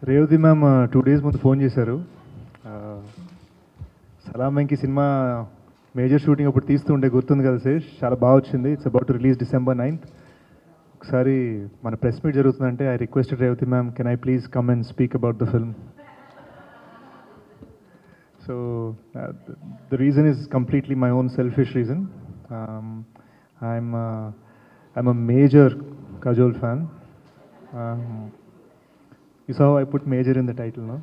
Revathi ma'am 2 days ముందు phone చేశారు. సలాం Venky cinema major shooting అప్పుడు తీస్తూ ఉండే గుర్తుంది కదా శేష్, చాలా బాగా వచ్చింది. It's about to release December 9th. ఒకసారి మన ప్రెస్ మీట్ జరుగుతుందంటే I requested Revathi ma'am, can I please come and speak about the film. So the reason is completely my own selfish reason. I'm a major Kajol fan. You saw I put major in the title, no?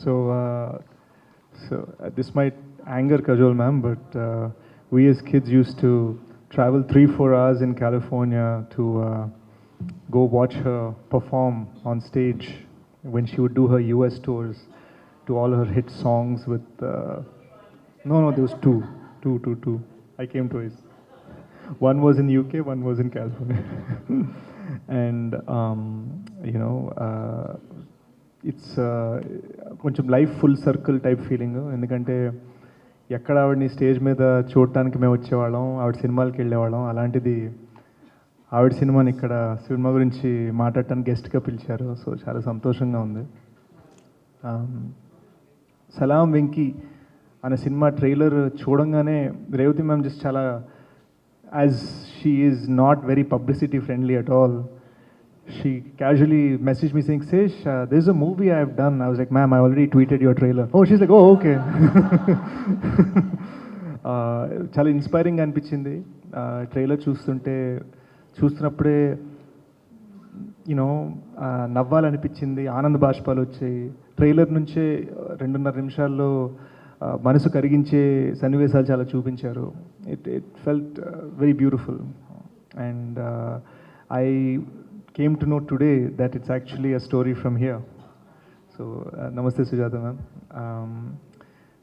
So this might anger Kajol ma'am, but we as kids used to travel 3-4 hours in California to go watch her perform on stage when she would do her US tours, to all her hit songs with no, there was two. I came twice. One was in UK, one was in California. And you know, it's కొంచెం life full circle type feeling. ఎందుకంటే ఎక్కడ ఆవిడని stage మీద చూడటానికి మేము వచ్చేవాళ్ళం, ఆవిడ సినిమాలకి వెళ్ళేవాళ్ళం. అలాంటిది ఆవిడ సినిమాని ఇక్కడ సినిమా గురించి మాట్లాడటానికి గెస్ట్గా పిలిచారు. సో చాలా సంతోషంగా ఉంది. సలాం వెంకీ అనే సినిమా ట్రైలర్ చూడంగానే రేవతి మ్యామ్ జస్ట్ చాలా, as she is not very publicity friendly at all, she casually messaged me saying, Sesh, there's a movie I have done. I was like, ma'am, I already tweeted your trailer. Oh, she's like, oh, okay. చాలా inspiring అనిపించింది trailer చూస్తున్నప్పుడే. You know నవ్వాలనిపించింది, ఆనంద బాష్పాలు వచ్చాయి. Trailer నుంచే 2.5 నిమిషాల్లో మనసు కరిగించే సన్నివేశాలు చాలా చూపించారు. It felt very beautiful. And I came to know today that it's actually a story from here. So నమస్తే సుజాత మ్యామ్.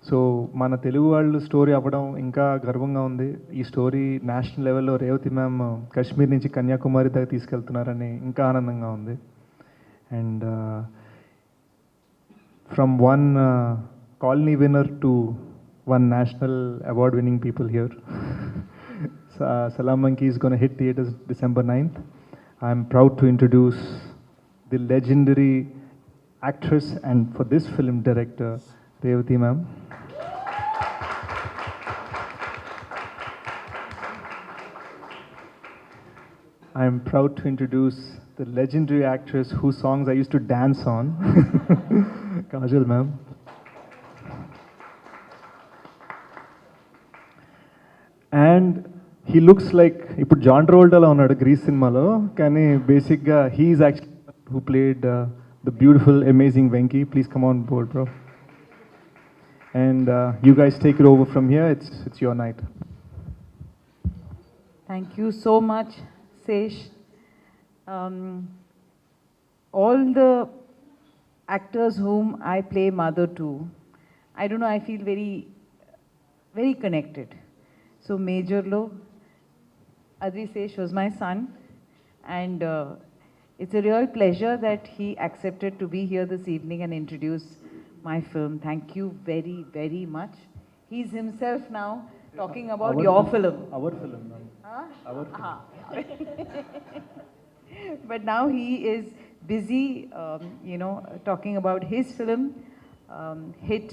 సో మన తెలుగు వాళ్ళు స్టోరీ అవ్వడం ఇంకా గర్వంగా ఉంది. ఈ స్టోరీ నేషనల్ లెవెల్లో రేవతి మ్యామ్ కాశ్మీర్ నుంచి కన్యాకుమారి దాకా తీసుకెళ్తున్నారని ఇంకా ఆనందంగా ఉంది. And from one colony winner to one national award winning people here. Salaam Venky is going to hit theaters December 9th. I am proud to introduce the legendary actress and for this film director Revathi ma'am. I am proud to introduce the legendary actress whose songs I used to dance on, Kajol ma'am. And he looks like ఇప్పుడు John ట్రావోల్టాలో ఉన్నాడు grace సినిమాలో, కానీ బేసిక్గా he is actually who played the beautiful amazing Venky. Please come on board bro. And you guys take it over from here. It's your night. Thank you so much, Sesh. All the actors whom I play mother to, I don't know, I feel very, very connected. So majorly, Adivi Sesh was my son, and it's a real pleasure that he accepted to be here this evening and introduce my film. Thank you very, very much. He's himself now talking about your film. Our film, ma'am. Huh? Our film. But now he is busy, talking about his film, Hit,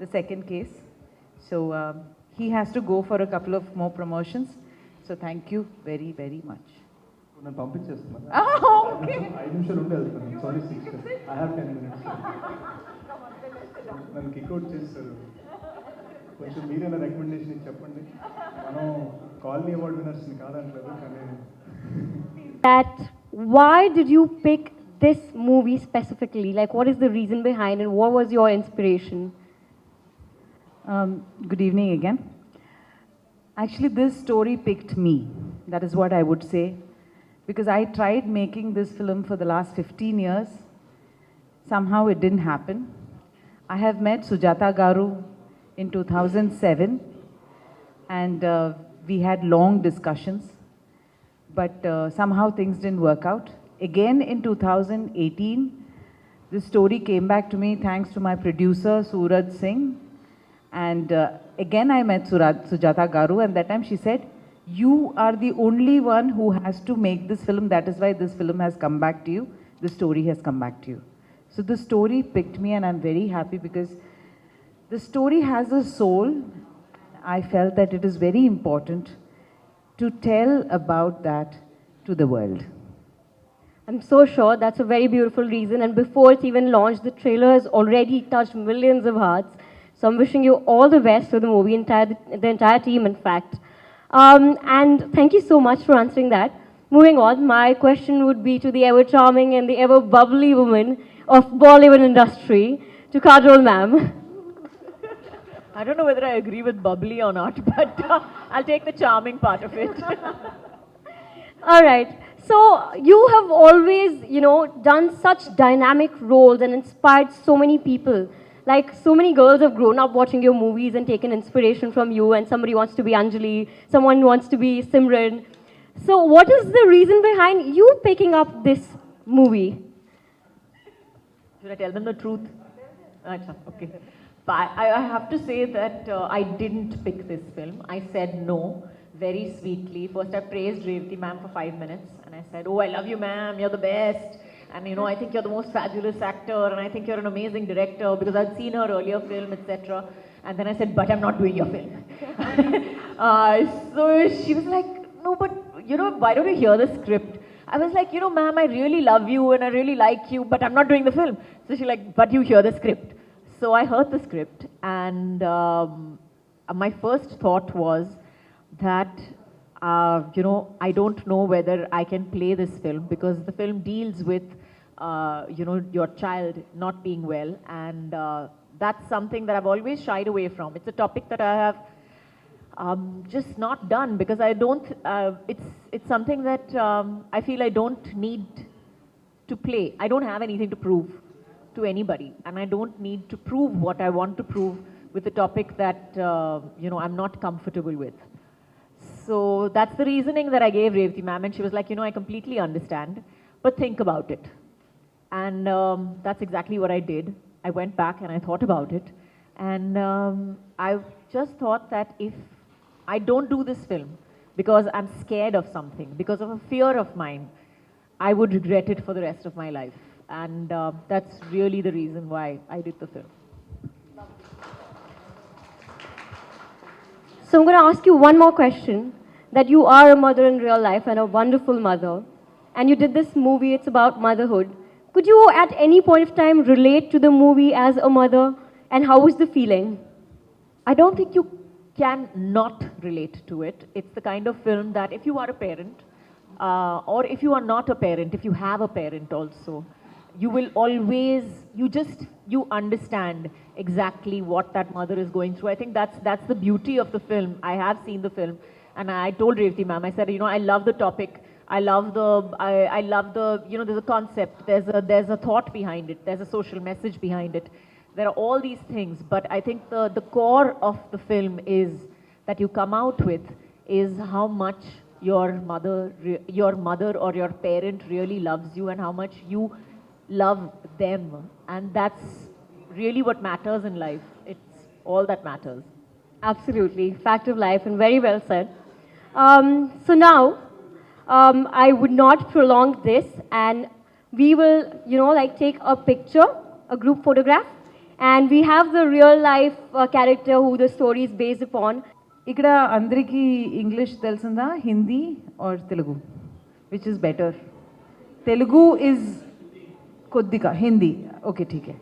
the second case. So he has to go for a couple of more promotions. So thank you very, very much. నేను పంపించేస్తున్నాను. Okay. 5 నిమిషాలు ఉండి వెళ్తాను. Sorry sister, I have 10 minutes. నన్ను kick out చేస్తారు. కొంచెం మీరైనా recommendation ఇచ్చి చెప్పండి. మనం కాలనీ అవార్డ్ విన్నర్స్ని కాదంటలేదు, కానీ that why did you pick this movie specifically? Like, what is the reason behind it? What was your inspiration? Good evening again. Actually, this story picked me. That is what I would say. Because I tried making this film for the last 15 years. Somehow it didn't happen. I have met Sujatha Garu in 2007. And we had long discussions. But somehow things didn't work out. Again in 2018, this story came back to me thanks to my producer, Suraj Singh. And again I met Sujatha Garu, and that time she said, You are the only one who has to make this film. That is why this film has come back to you. The story has come back to you. So the story picked me, and I'm very happy because the story has a soul. I felt that it is very important to tell about that to the world. I'm so sure that's a very beautiful reason. And before it's even launched, the trailer has already touched millions of hearts. So I'm wishing you all the best for the movie, the entire team, in fact. And thank you so much for answering that. Moving on, my question would be to the ever charming and the ever bubbly woman of Bollywood industry, to Kajol ma'am. I don't know whether I agree with bubbly or not, but I'll take the charming part of it. All right. So you have always, done such dynamic roles and inspired so many people. Like, so many girls have grown up watching your movies and taken inspiration from you, and somebody wants to be Anjali, someone wants to be Simran. So what is the reason behind you picking up this movie? Should I tell them the truth? Okay. But I have to say that I didn't pick this film. I said no, very sweetly. First I praised Revathi ma'am for 5 minutes, and I said, oh, I love you ma'am, you're the best. And I think you're the most fabulous actor, and I think you're an amazing director, because I'd seen her earlier film, etc. And then I said, but I'm not doing your film. So she was like, no, but why don't you hear the script? I was like, ma'am, I really love you and I really like you, but I'm not doing the film. So she's like, but you hear the script. So I heard the script, and my first thought was that, I don't know whether I can play this film, because the film deals with, your child not being well, and that's something that I've always shied away from. It's a topic that I have just not done, because I don't, it's something that I feel I don't need to play. I don't have anything to prove to anybody, and I don't need to prove what I want to prove with a topic that, I'm not comfortable with. So that's the reasoning that I gave Revathi ma'am, and she was like, I completely understand, but think about it. And that's exactly what I did. I went back and I thought about it, and I just thought that if I don't do this film because I'm scared of something, because of a fear of mine, I would regret it for the rest of my life. And that's really the reason why I did the film. So I'm going to ask you one more question, that you are a mother in real life and a wonderful mother, and you did this movie, it's about motherhood. Could you at any point of time relate to the movie as a mother, and how was the feeling? I don't think you can not relate to it. It's the kind of film that if you are a parent, or if you are not a parent, if you have a parent also, you will always, you understand exactly what that mother is going through. I think that's the beauty of the film. I have seen the film, and I told Revathi ma'am, I said, I love the topic. I love the, there's a concept, there's a thought behind it, there's a social message behind it. There are all these things, but I think the core of the film is, that you come out with, is how much your mother or your parent really loves you, and how much you love them. And that's really what matters in life. It's all that matters. Absolutely. Fact of life, and very well said. So now, I would not prolong this, and we will, take a picture, a group photograph, and we have the real life character who the story is based upon. ఇక్కడ అందరికీ English తెలిసిందా, Hindi or Telugu, which is better? Telugu is కొద్దిగా, Hindi okay ठीक है.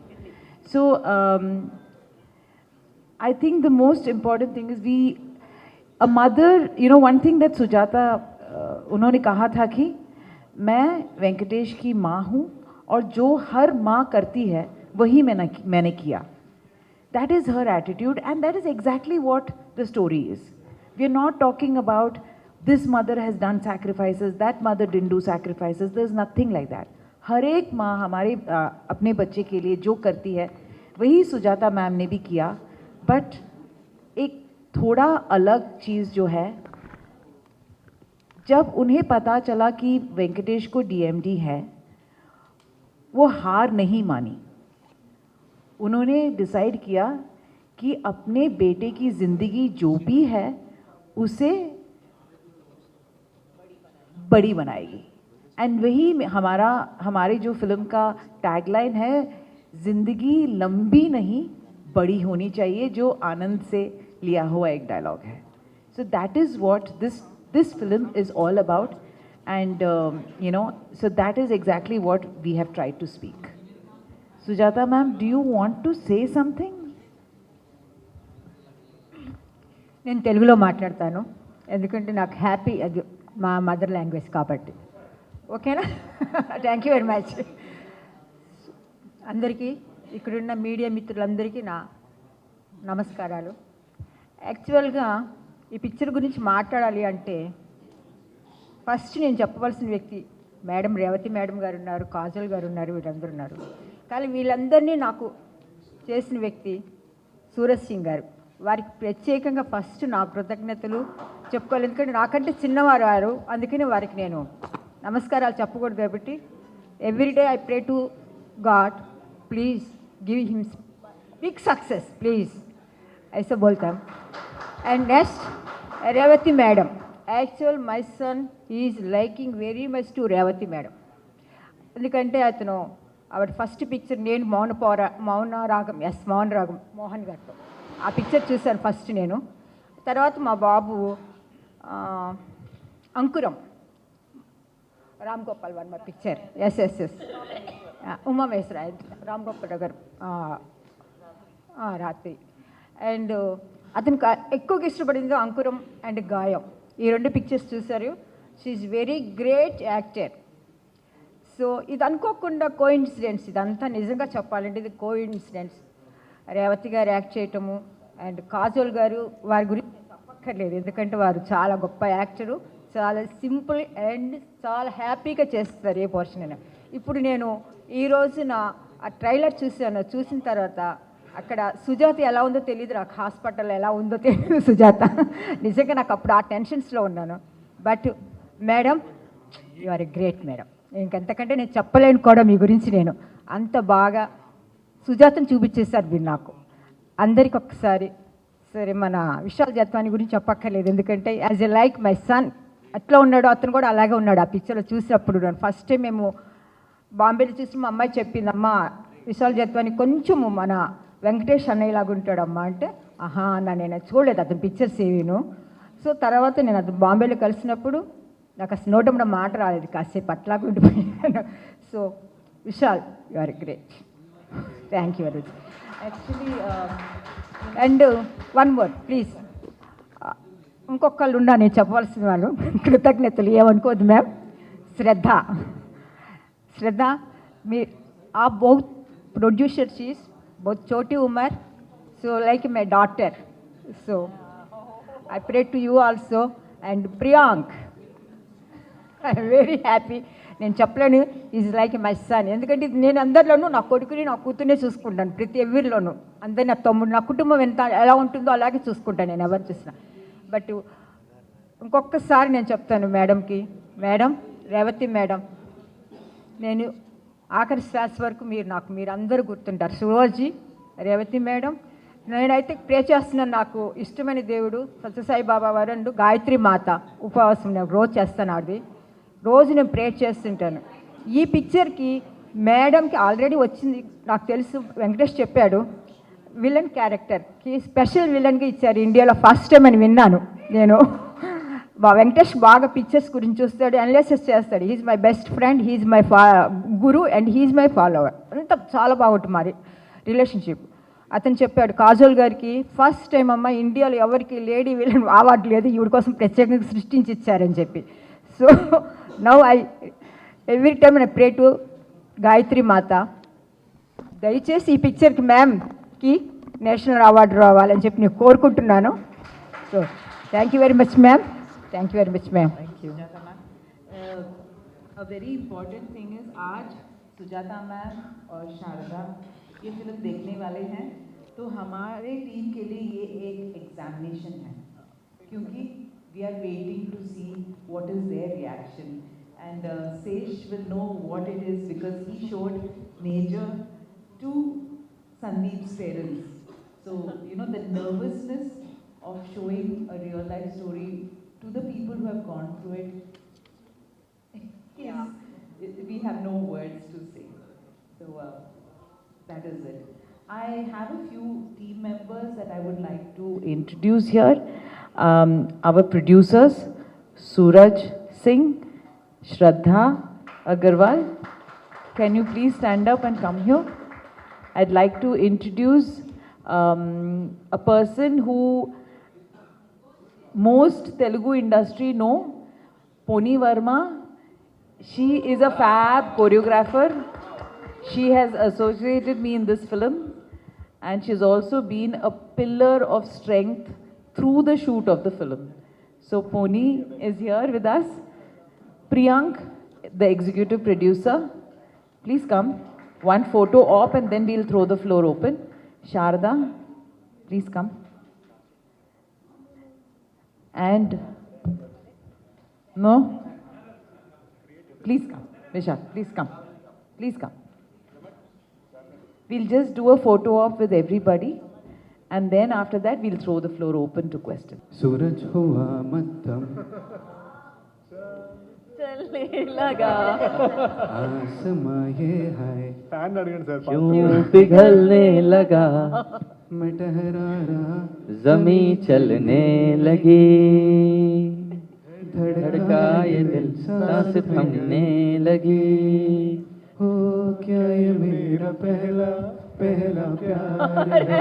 So I think the most important thing is a mother, one thing that Sujatha उन्होंने कहा था कि मैं वेंकटेश की माँ हूँ, और जो हर माँ करती है वही मैंने किया. That is her attitude, and that is exactly what the story is. We are not talking about this mother has done sacrifices, that mother didn't do sacrifices. There's nothing like that. हर एक माँ हमारे अपने बच्चे के लिए जो करती है वही सुजाता मैम ने भी किया, बट एक थोड़ा अलग चीज़ जो है, जब उन्हें पता चला कि वेंकटेश को डीएमडी है, वो हार नहीं मानी. उन्होंने डिसाइड किया कि अपने बेटे की ज़िंदगी जो भी है उसे बड़ी बनाएगी. एंड वही हमारी जो फिल्म का टैगलाइन है, जिंदगी लंबी नहीं बड़ी होनी चाहिए, जो आनंद से लिया हुआ एक डायलॉग है. So that is what this film is all about, and so that is exactly what we have tried to speak. Sujatha ma'am, do you want to say something? నేను తెలుగులో మాట్లాడతాను, ఎందుకంటే నాకు హ్యాపీ, అది మా మదర్ లాంగ్వేజ్ కాబట్టి. ఓకేనా? Thank you very much. అందరికీ, ఇక్కడున్న మీడియా మిత్రులందరికీ నా నమస్కారాలు. యాక్చువల్గా ఈ పిక్చర్ గురించి మాట్లాడాలి అంటే ఫస్ట్ నేను చెప్పవలసిన వ్యక్తి మేడం, రేవతి మేడం గారు ఉన్నారు, కాజల్ గారు ఉన్నారు, వీళ్ళందరూ ఉన్నారు. కానీ వీళ్ళందరినీ నాకు చేసిన వ్యక్తి సూరజ్ సింగ్ గారు. వారికి ప్రత్యేకంగా ఫస్ట్ నా కృతజ్ఞతలు చెప్పుకోవాలి, ఎందుకంటే నాకంటే చిన్నవారు వారు, అందుకని వారికి నేను నమస్కారాలు చెప్పకూడదు. కాబట్టి everyday I pray to God, please give him big success please, ऐसा बोलता हूँ. And next, Revathi madam. Actually, my son is liking very much to Revathi madam. ఎందుకంటే అతను ఆవిడ ఫస్ట్ పిక్చర్ నేను మౌన రాగం మోహన్ గారితో ఆ పిక్చర్ చూశాను ఫస్ట్ నేను. తర్వాత మా బాబు అంకురం రామ్ గోపాల్ వర్మ పిక్చర్, ఎస్ ఉమామేశ్వర రామ్ గోపాల్ గారు రాత్రి. అండ్ అతనికి ఎక్కువగా ఇష్టపడింది అంకురం అండ్ గాయం, ఈ రెండు పిక్చర్స్ చూశారు. She's very great actor. So ఇది అనుకోకుండా కోఇన్సిడెన్స్, ఇదంతా నిజంగా చెప్పాలంటే ఇది కోఇన్సిడెన్స్. రేవతి గారు యాక్ట్ చేయటము అండ్ కాజోల్ గారు, వారి గురించి చెప్పక్కర్లేదు, ఎందుకంటే వారు చాలా గొప్ప యాక్టరు, చాలా సింపుల్ అండ్ చాలా హ్యాపీగా చేస్తారు ఏ పోర్షన్ అయినా. ఇప్పుడు నేను ఈరోజు ఆ ట్రైలర్ చూసిన తర్వాత అక్కడ సుజాత ఎలా ఉందో తెలియదు, నాకు హాస్పిటల్ ఎలా ఉందో తెలియదు సుజాత. నిజంగా నాకు అప్పుడు ఆ టెన్షన్స్లో ఉన్నాను. But madam, you are a great madam. ఇంకెంతకంటే నేను చెప్పలేను కూడా మీ గురించి. నేను అంత బాగా సుజాతను చూపించేశారు మీరు నాకు. అందరికి ఒక్కసారి సరే, మన విశాల్ జత్వాని గురించి చెప్పక్కర్లేదు, ఎందుకంటే as a like my son అట్లా ఉన్నాడు, అతను కూడా అలాగే ఉన్నాడు ఆ పిక్చర్లో చూసినప్పుడు. ఫస్ట్ టైం మేము బాంబేలో చూసి మా అమ్మాయి చెప్పింది, అమ్మ విశాల్ జత్వాని కొంచెము మన వెంకటేష్ అన్నయ్యలాగా ఉంటాడమ్మా అంటే, ఆహా అన్న, నేను చూడలేదు అతను పిక్చర్స్ ఏమీను. సో తర్వాత నేను అతను బాంబేలో కలిసినప్పుడు నాకు అసలు నోటంలో మాట రాలేదు, కాసేపు అట్లాగా ఉండిపోయాను. So Vishal, you are great, thank you very much. Actually and one word please, ఇంకొకళ్ళు ఉన్నా నేను చెప్పవలసిన వాళ్ళు, కృతజ్ఞతలు ఏమనుకోవద్దు మ్యామ్. శ్రద్ధ మీ ఆ both producers is both Choti Umar, so like my daughter. So I pray to you also, and Priyank. I am very happy. నేను చెప్పలేను, ఈజ్ లైక్ మై సన్. ఎందుకంటే నేను అందరిలోనూ నా కొడుకుని నా కూతుర్నే చూసుకుంటాను, ప్రతి ఎవరిలోనూ. అందరు నా తమ్ముడు, నా కుటుంబం ఎలా ఉంటుందో అలాగే చూసుకుంటాను నేను ఎవరు చూసినా. బట్ ఇంకొకసారి నేను చెప్తాను మేడంకి, మేడం రేవతి మేడం, నేను ఆఖరి శ్వాస వరకు మీరు అందరూ గుర్తుంటారు. సురోజీ, రేవతి మేడం, నేనైతే ప్రే చేస్తున్నాను. నాకు ఇష్టమైన దేవుడు సత్యసాయి బాబా వారు, గాయత్రి మాత ఉపవాసం నేను రోజు చేస్తాను, అది రోజు నేను ప్రే చేస్తుంటాను. ఈ పిక్చర్కి మేడంకి ఆల్రెడీ వచ్చింది నాకు తెలుసు, వెంకటేష్ చెప్పాడు, విలన్ క్యారెక్టర్కి స్పెషల్ విలన్గా ఇచ్చారు ఇండియాలో ఫస్ట్ టైం అని విన్నాను నేను. వెంకటేష్ బాగా పిక్చర్స్ గురించి చూస్తాడు, అనాలిసిస్ చేస్తాడు. He's my best friend, he's my guru and he's my follower. అంతా చాలా బాగుంటుంది మరి రిలేషన్షిప్. అతను చెప్పాడు కాజోల్ గారికి, ఫస్ట్ టైం అమ్మ ఇండియాలో ఎవరికి లేడీ విలన్ అవార్డు లేదు, ఈవిడ కోసం ప్రత్యేకంగా సృష్టించి ఇచ్చారని చెప్పి. So now every time I pray to Gayatri మాత, దయచేసి ఈ పిక్చర్కి మ్యామ్కి నేషనల్ అవార్డు రావాలని చెప్పి నేను కోరుకుంటున్నాను. So thank you very much ma'am. Thank you very much, ma'am. Thank you, Sujatha ma'am. A very important thing is आज सुजाता मैम और शारदा ये फिल्म देखने वाले हैं, तो हमारे टीम के लिए ये एक एग्जामिनेशन है, क्योंकि we are waiting to see what is their reaction, and Sesh will know what it is because he showed Major to Sandeep's parents. So the nervousness of showing a real life story to the people who have gone through it have no words to say. So that is it. I have a few team members that I would like to introduce here. Our producers, Suraj Singh, Shraddha Agarwal. Can you please stand up and come here? I'd like to introduce a person who most Telugu industry know, Poni Verma. She is a fab choreographer. She has associated me in this film, and she's also been a pillar of strength through the shoot of the film. So Poni is here with us. Priyank, the executive producer, please come. One photo op and then we'll throw the floor open. Sharda, please come. And no? Please come. Vishal, please come. Please come. We'll just do a photo op with everybody, and then after that we'll throw the floor open to questions. सूरज हुआ मध्यम चलने लगा आसमां ये है Fan अड़गन sir. क्यों पिघलने लगा मैं ठहरा रहा जमी चलने लगी धड़का ये दिल सांस थमने लगी हो क्या ये मेरा पहला पहला प्यार है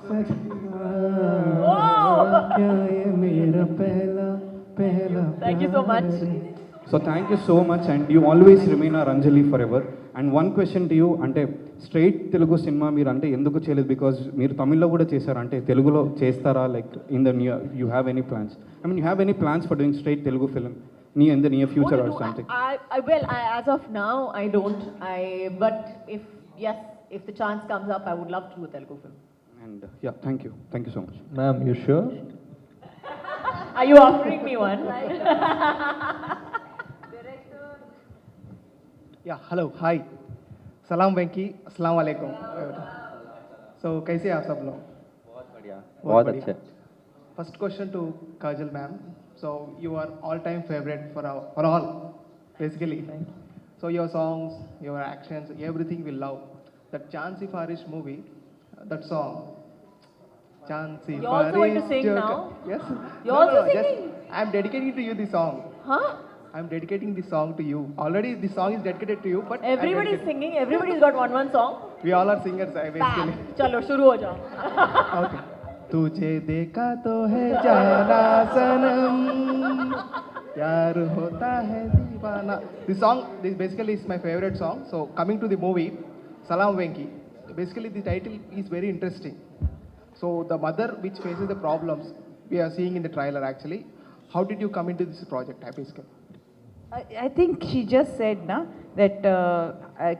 सजना क्या ये मेरा पहला पहला Thank you so much. So thank you so much, and you always remain our Anjali forever. And one question to you, అంటే స్ట్రైట్ తెలుగు సినిమా మీరు అంటే ఎందుకు చేయలేదు? బికాజ్ మీరు తమిళ్లో కూడా చేశారు, అంటే తెలుగులో చేస్తారా? Like in the near you have any plans? I mean you have any plans for doing straight Telugu film in the near future or something? As of now, I don't. But if the chance comes up, I would love to do a Telugu film. And yeah, thank you so much. Ma'am, you sure? Are you offering me one? या hello hi सलाम वेंकी अस्सलाम वालेकुम सो कैसे हैं आप सब लोग बहुत बढ़िया बहुत अच्छे first question to Kajal ma'am so you are all time favourite for all basically so your songs your actions everything we love that चांसी फारिश मूवी दैट सॉन्ग चांसी You're also going to sing now? Yes. You're also singing? I am dedicating to you the song. Huh? I'm dedicating the song to you. Already the song is dedicated to you, but Everybody's singing. Everybody's got one song. We all are singers, basically. चलो शुरू हो जाओ. Okay. तुझे देखा तो है जाना सनम, प्यार होता है दीवाना. This song, this basically is my favorite song. So coming to the movie, Salaam Venky. Basically the title is very interesting. So the mother which faces the problems we are seeing in the trailer actually. How did you come into this project, basically? I think she just said ना that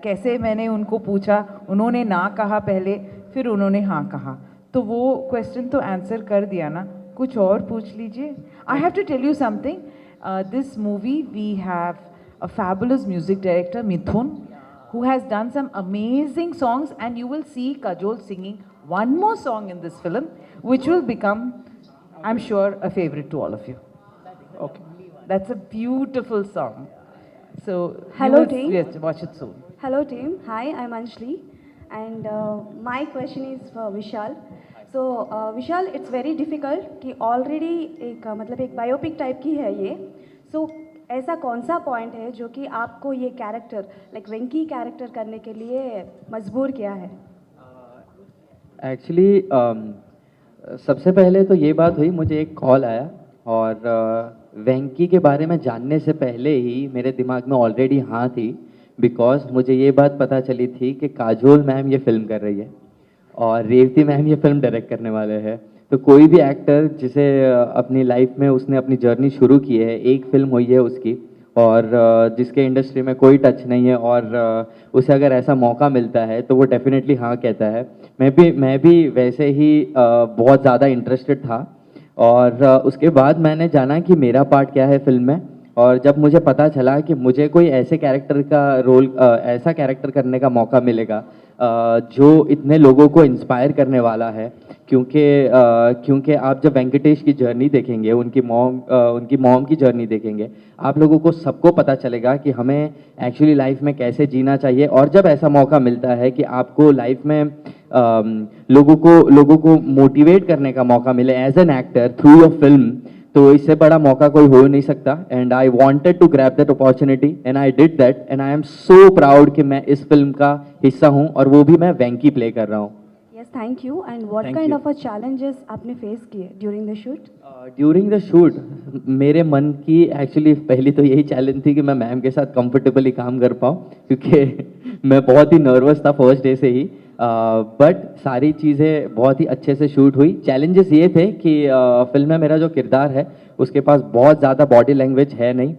कैसे मैंने उनको पूछा, उन्होंने ना कहा पहले, फिर उन्होंने हाँ कहा, तो वो क्वेश्चन तो आंसर कर दिया ना, कुछ और पूछ लीजिए. I have to tell you something. This movie we have a fabulous music director Mithun, who has done some amazing songs, and you will see Kajol singing one more song in this film, which will become, I'm sure, a favorite to all of you. Okay. That's a beautiful song. So, Hello, you will team. Yes, watch it soon. Hello team, hi, I'm Anjali, and my question is for Vishal. So Vishal, it's very difficult कि already एक मतलब एक biopic type की है ये. So ऐसा कौन सा पॉइंट है जो कि आपको ये कैरेक्टर लाइक वेंकी कैरेक्टर करने के लिए मजबूर किया है? एक्चुअली सबसे पहले तो ये बात हुई, मुझे एक कॉल आया और वेंकी के बारे में जानने से पहले ही मेरे दिमाग में ऑलरेडी हाँ थी, बिकॉज मुझे ये बात पता चली थी कि काजोल मैम ये फिल्म कर रही है और रेवती मैम ये फिल्म डायरेक्ट करने वाले हैं. तो कोई भी एक्टर जिसे अपनी लाइफ में उसने अपनी जर्नी शुरू की है, एक फिल्म हुई है उसकी, और जिसके इंडस्ट्री में कोई टच नहीं है और उसे अगर ऐसा मौका मिलता है तो वो डेफिनेटली हाँ कहता है. मैं भी वैसे ही बहुत ज़्यादा इंटरेस्टेड था और उसके बाद मैंने जाना कि मेरा पार्ट क्या है फिल्म में, और जब मुझे पता चला कि मुझे कोई ऐसे कैरेक्टर का रोल ऐसा कैरेक्टर करने का मौका मिलेगा जो इतने लोगों को इंस्पायर करने वाला है, क्योंकि आप जब वेंकटेश की जर्नी देखेंगे, उनकी मॉम की जर्नी देखेंगे, आप लोगों को सबको पता चलेगा कि हमें एक्चुअली लाइफ में कैसे जीना चाहिए। और जब ऐसा मौका मिलता है कि आपको लाइफ में लोगों को मोटिवेट करने का मौका मिले as an actor through your film, तो इससे बड़ा मौका कोई हो नहीं सकता। And I wanted to grab that opportunity and I did that and I am so proud कि मैं इस फिल्म का हिस्सा हूं और वो भी मैं वेंकी प्ले कर रहा हूं। Yes, thank you. And what Thank kind you. of a challenges आपने फेस किए during the shoot? During the shoot मेरे मन की एक्चुअली पहली तो यही चैलेंज थी कि मैं मैम के साथ कंफर्टेबली काम कर पाऊँ, क्योंकि मैं बहुत ही नर्वस था फर्स्ट डे से ही। बट सारी चीज़ें बहुत ही अच्छे से शूट हुई। चैलेंजेस ये थे कि फिल्म में मेरा जो किरदार है उसके पास बहुत ज़्यादा बॉडी लैंग्वेज है नहीं,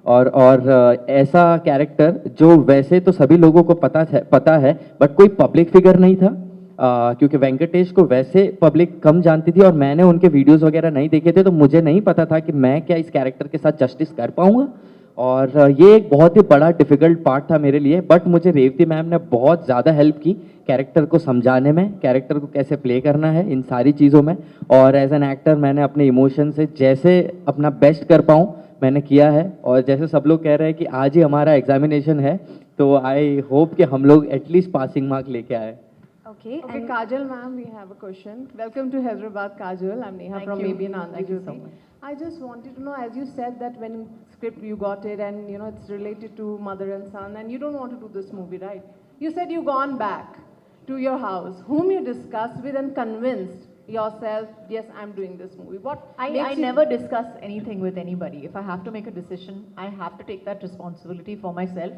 और ऐसा कैरेक्टर जो वैसे तो सभी लोगों को पता है बट कोई पब्लिक फिगर नहीं था, क्योंकि वेंकटेश को वैसे पब्लिक कम जानती थी और मैंने उनके वीडियोस वगैरह नहीं देखे थे, तो मुझे नहीं पता था कि मैं क्या इस कैरेक्टर के साथ जस्टिस कर पाऊंगा। और ये एक बहुत ही बड़ा डिफिकल्ट पार्ट था मेरे लिए, बट मुझे रेवती मैम ने बहुत ज़्यादा हेल्प की कैरेक्टर को समझाने में, कैरेक्टर को कैसे प्ले करना है, इन सारी चीज़ों में। और एज एन एक्टर मैंने अपने इमोशन से जैसे अपना बेस्ट कर पाऊँ मैंने किया है। और जैसे सब लोग कह रहे हैं कि आज ही हमारा एग्जामिनेशन है, तो आई होप कि हम लोग एटलीस्ट पासिंग मार्क लेके आए। Okay. Okay, And Kajol ma'am, we have a question. Welcome to Hyderabad, Kajol. I'm Neha from ABN Andhra Thank you so Jyoti. much. I just wanted to know, as you said that when script you got it and you know it's related to mother and son and you don't want to do this movie, right? You said you gone back to your house, whom you discussed with and convinced yourself, yes, I'm doing this movie. What I makes you- never discuss anything with anybody. If I have to make a decision, I have to take that responsibility for myself.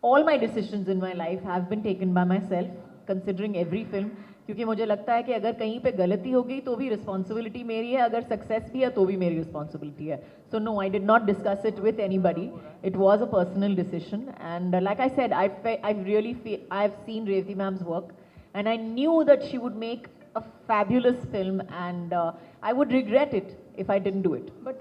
All my decisions in my life have been taken by myself, considering every film. क्योंकि मुझे लगता है कि अगर कहीं पे गलती हो गई तो भी रिस्पॉन्सिबिलिटी मेरी है, अगर सक्सेस भी है तो भी मेरी रिस्पॉन्सिबिलिटी है। So no, I did not discuss it with anybody, it was a personal decision. And like I said, I really I have seen Revathi ma'am's work and I knew that she would make a fabulous film, and I would regret it if I didn't do it. But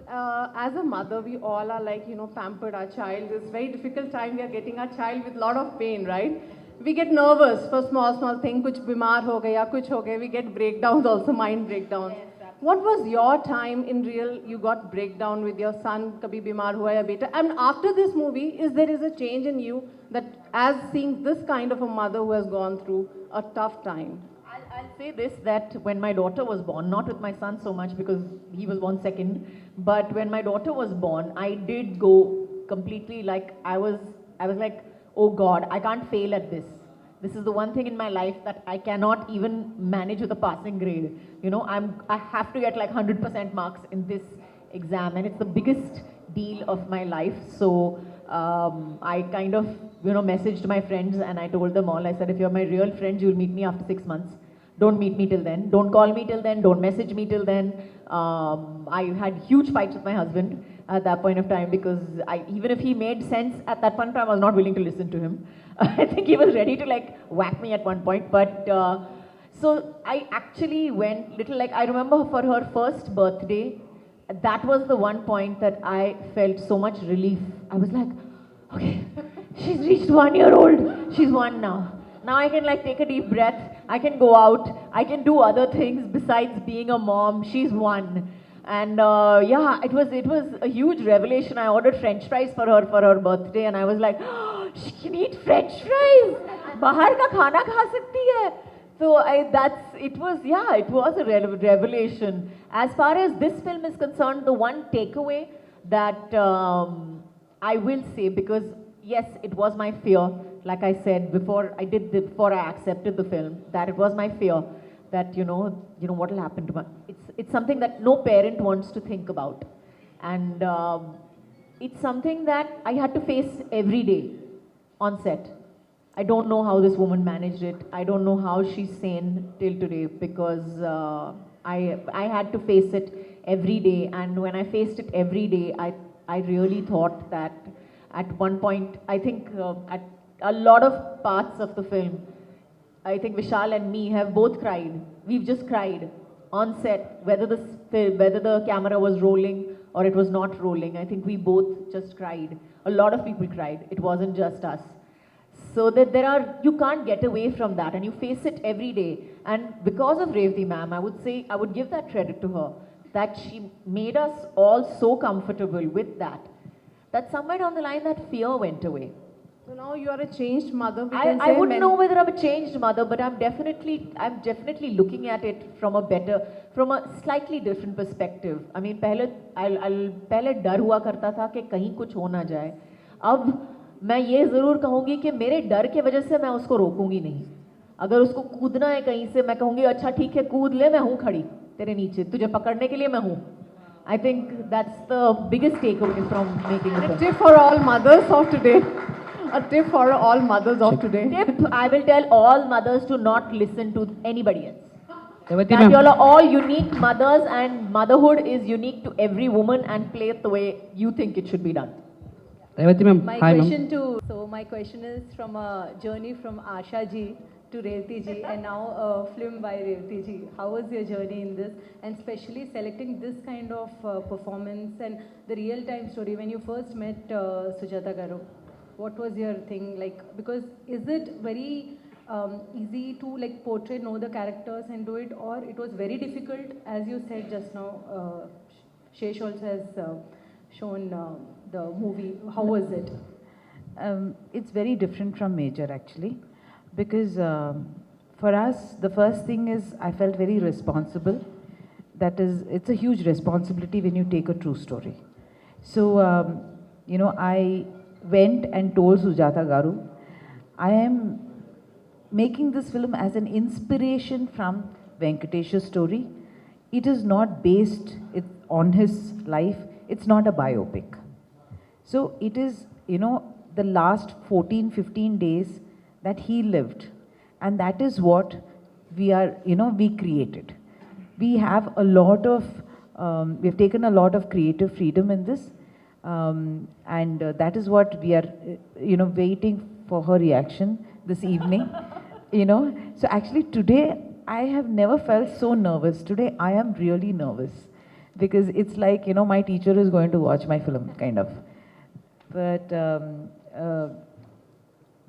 as a mother, we all are like, you know, pampered our child. It's very difficult time. We are getting our child with lot of pain, right? We get nervous for small thing. कुछ बीमार हो गया, कुछ हो गया. We get breakdowns also, mind breakdowns. Yes, what was your time in real? You got breakdown with your son. कभी बीमार हुआ या बेटा? And after this movie, there is a change in you that as seeing this kind of a mother who has gone through a tough time. I'll say this, that when my daughter was born, not with my son so much because he was born second, but when my daughter was born, I did go completely like, I was like, oh God, I can't fail at this. This is the one thing in my life that I cannot even manage with a passing grade. You know, I have to get like 100% marks in this exam, and it's the biggest deal of my life. So I kind of, you know, messaged my friends and I told them all, I said, if you're my real friends, you'll meet me after 6 months. Don't meet me till then. Don't call me till then. Don't message me till then. I had huge fights with my husband at that point of time because even if he made sense at that point of time, I was not willing to listen to him. I think he was ready to like whack me at one point. But so I actually went little like, I remember for her first birthday, that was the one point that I felt so much relief. I was like, okay, she's reached 1 year old. She's 1 now. Now I can like take a deep breath. I can go out. I can do other things besides being a mom. She's 1. And yeah, it was a huge revelation. I ordered French fries for her birthday, and I was like, oh, she can eat French fries. Bahar ka khana kha sakti hai. So it was a revelation. As far as this film is concerned, the one takeaway that I will say, because yes, it was my fear. Like I said before I accepted the film, that it was my fear that you know what will happen to my. It's something that no parent wants to think about, and it's something that I had to face every day on set. I don't know how this woman managed it. I don't know how she's sane till today because I had to face it every day, and when I faced it every day, I really thought that at one point, I think at a lot of parts of the film, I think Vishal and me have both cried. We've just cried on set, whether the camera was rolling or it was not rolling. I think we both just cried. A lot of people cried. It wasn't just us. So that you can't get away from that and you face it every day. And because of Revathi ma'am, I would give that credit to her, that she made us all so comfortable with that somewhere down the line that fear went away. So now you are a changed mother. I wouldn't know whether I'm a changed mother, but I'm definitely looking at it from a slightly different perspective. I mean, पहले डर हुआ करता था कि कहीं कुछ हो ना जाए. अब मैं ये ज़रूर कहूँगी कि मेरे डर के वजह से मैं उसको रोकूंगी नहीं. अगर उसको कूदना है कहीं से, मैं कहूँगी अच्छा ठीक है कूद ले, मैं हूँ खड़ी तेरे नीचे, तुझे पकड़ने के लिए मैं हूँ. I think that's the biggest takeaway from making a tip for all mothers of today. A tip for all mothers of today. Tip, I will tell all mothers to not listen to anybody else. Revathi That ma'am. you all are all unique mothers and motherhood is unique to every woman and play it the way you think it should be done. Revathi ma'am. Hi ma'am. My question is from a journey from Asha ji to Revathi ji and now a film by Revathi ji. How was your journey in this, and especially selecting this kind of performance and the real time story when you first met Sujatha garu? What was your thing like? Because is it very easy to like portray, know the characters and do it, or it was very difficult as you said just now? Shesh also has shown the movie. How was it? It's very different from Major actually, because for us the first thing is I felt very responsible. That is, it's a huge responsibility when you take a true story. So I went and told Sujatha garu, I am making this film as an inspiration from Venkatesh's story. It is not based on his life. It's not a biopic. So it is, the last 14-15 days that he lived, and that is what we are, we created. We have a lot of, we've taken a lot of creative freedom in this, and that is what we are, waiting for her reaction this evening. So actually today I have never felt so nervous. Today I am really nervous because it's like, my teacher is going to watch my film, kind of. But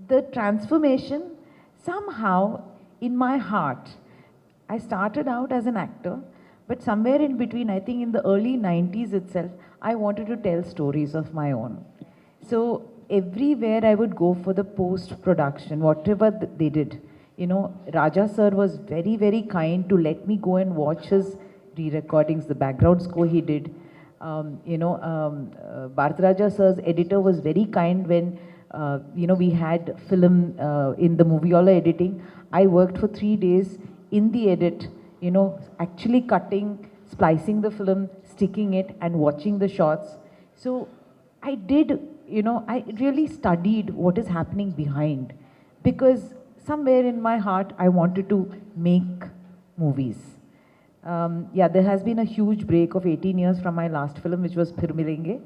the transformation, somehow in my heart, I started out as an actor, but somewhere in between, I think in the early 90s itself, I wanted to tell stories of my own. So everywhere I would go for the post-production, whatever they did, Raja sir was very, very kind to let me go and watch his re-recordings, the background score he did. Bharat Raja sir's editor was very kind when, we had film in the movie editing. I worked for 3 days in the edit, actually cutting, splicing the film, sticking it and watching the shots. So I did, I really studied what is happening behind, because somewhere in my heart I wanted to make movies. There has been a huge break of 18 years from my last film, which was Phir Milenge.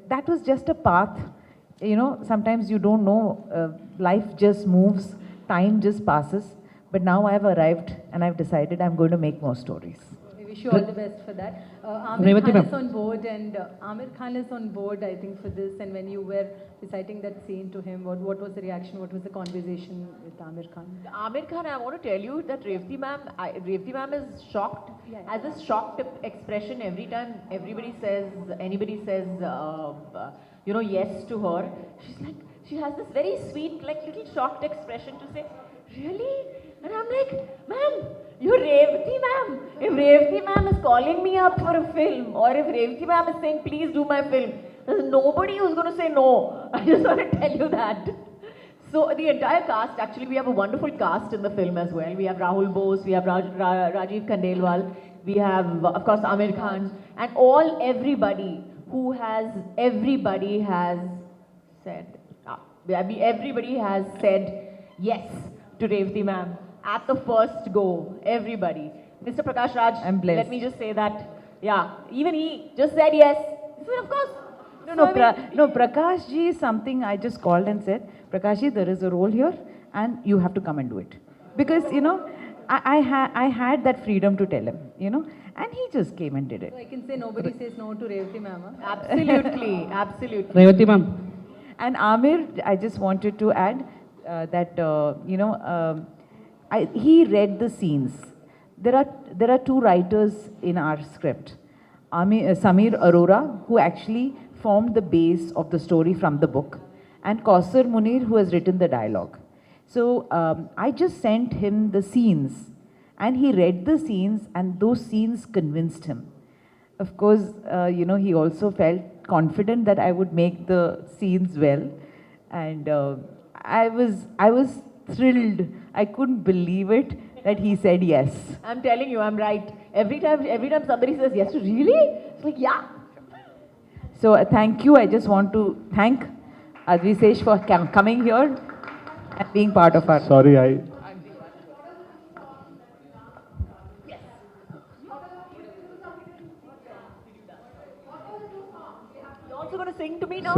That was just a path. Sometimes you don't know, life just moves, time just passes. But now I've arrived and I've decided I'm going to make more stories. We wish you all the best for that. Amir Khan is on board, and Amir Khan is on board, I think, for this. And when you were reciting that scene to him, what was the reaction? What was the conversation with Amir Khan? Amir Khan, I want to tell you that Revathi ma'am is shocked, has this shocked expression every time anybody says, yes to her. She's like, she has this very sweet, like little shocked expression to say, really? And I'm like, ma'am, you're Revathi ma'am. If Revathi ma'am is calling me up for a film, or if Revathi ma'am is saying, please do my film, there's nobody who's going to say no. I just want to tell you that. So the entire cast, actually we have a wonderful cast in the film as well. We have Rahul Bose, we have Rajiv Khandelwal, we have, of course, Amir Khan, and everybody has said, everybody has said yes to Revathi ma'am at the first go. Everybody. Mr. Prakash Raj, I'm blessed. let me just say that, even he just said yes. He said, of course. Prakash ji is something I just called and said, Prakash ji, there is a role here and you have to come and do it. Because, I had that freedom to tell him, and he just came and did it. So I can say nobody says no to Revathi ma'am. Absolutely, absolutely. Revathi ma'am. And Amir, I just wanted to add that, he read the scenes. There are two writers in our script. Samir Arora, who actually formed the base of the story from the book, and Kausar Munir, who has written the dialogue. So I just sent him the scenes, and he read the scenes, and those scenes convinced him. Of course, he also felt confident that I would make the scenes well, and I was thrilled. I couldn't believe it that he said yes. I'm telling you, I'm right. Every time somebody says yes, really? It's like, yeah. So thank you. I just want to thank Adivi Sesh for coming here and being part of our... Sorry, You're also going to sing to me now?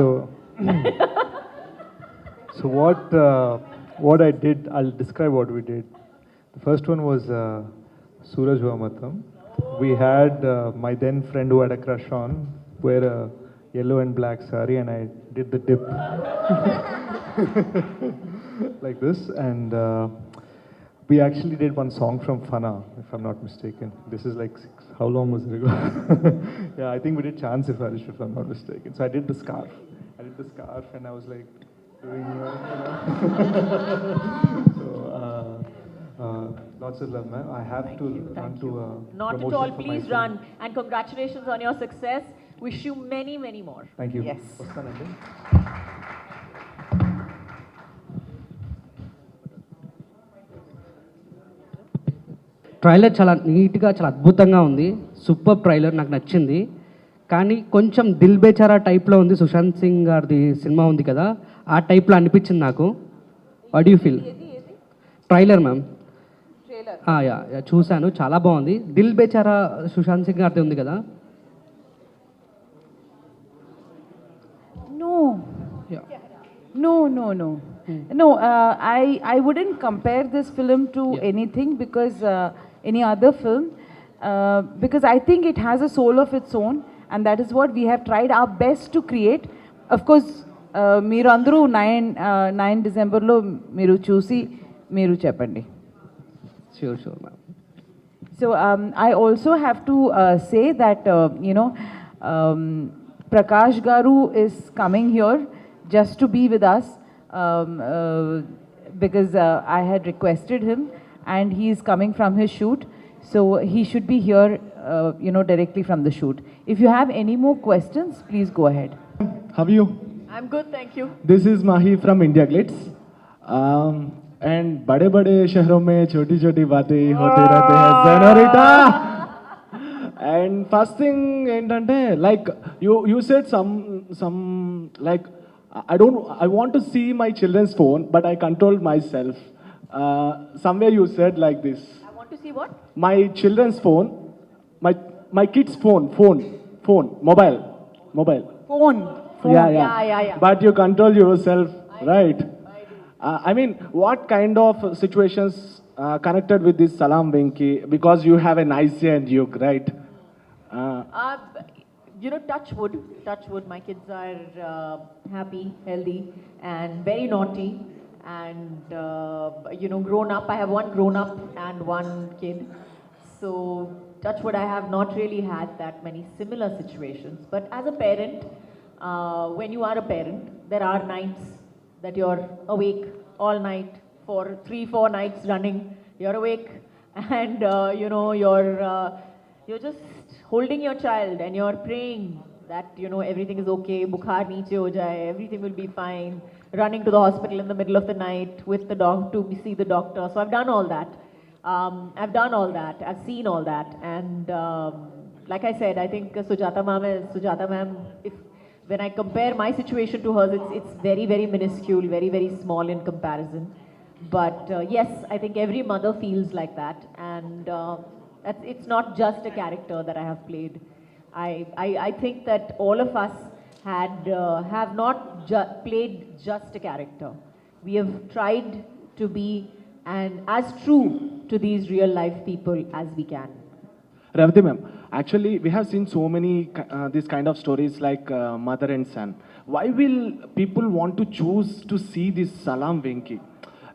So what I did, I'll describe what we did. The first one was Suraj Vamatam. We had my then friend who had a crush on wear a yellow and black sari, and I did the dip like this, and we actually did one song from Fana, if I'm not mistaken. This is like how long was it ago? Yeah, I think we did Chance if I'm not mistaken. So I did the scarf. And I was like doing, so lots of love, man. I have to run to Not at all, please run. And congratulations on your success. Wish you many, many more. Thank you. Yes. Trailer చాలా నీట్గా చాలా అద్భుతంగా ఉంది. Super trailer, నాకు నచ్చింది. కానీ కొంచెం దిల్ బేచారా టైప్లో ఉంది. సుశాంత్ సింగ్ గారిది సినిమా ఉంది కదా, ఆ టైప్లో అనిపించింది నాకు. What do you feel? Trailer ma'am. Yeah చూశాను, చాలా బాగుంది. దిల్ బేచారా సుశాంత్ సింగ్ గారిది ఉంది కదా. No, I wouldn't compare this film to anything because any other film, because I think it has a soul of its own, and that is what we have tried our best to create. Of course, మీరు అందరూ 9 డిసెంబర్లో మీరు చూసి మీరు చెప్పండి. Sure, ma'am. So I also have to say that Prakash Garu is coming here just to be with us because I had requested him, and he is coming from his shoot, so he should be here directly from the shoot. If you have any more questions, please go ahead. How are you? I'm good, thank you. This is Mahi from India Glitz. And बड़े शहरों में छोटी बातें होते रहते हैं senorita. And first thing ఏంటంటే like you said some like I want to see my children's phone, but I controlled myself. Somewhere you said like this. I want to see what? My children's phone, my kids' phone, mobile. Phone. Yeah. But you control yourself, right? I mean, what kind of situations connected with this Salaam Venky? Because you have a nice and Duke, right? Touch wood, my kids are happy, healthy, and very naughty, and grown up. I have one grown up and one kid. So, touch wood, I have not really had that many similar situations. But as a parent, when you are a parent, there are nights that you're awake all night for 3-4 nights running. You're awake, and you're just holding your child, and you're praying that everything is okay, bukhar niche ho jaye, everything will be fine. Running to the hospital in the middle of the night with the dog to see the doctor. So I've done all that. I've seen all that, and like I said, I think Sujatha ma'am, when I compare my situation to hers, it's very, very minuscule, very, very small in comparison. But yes, I think every mother feels like that, and it's not just a character that I have played. I think that all of us have not played just a character. We have tried to be as true to these real life people as we can. Revathi ma'am, Actually, we have seen so many these kind of stories like mother and son. Why will people want to choose to see this Salaam Venky?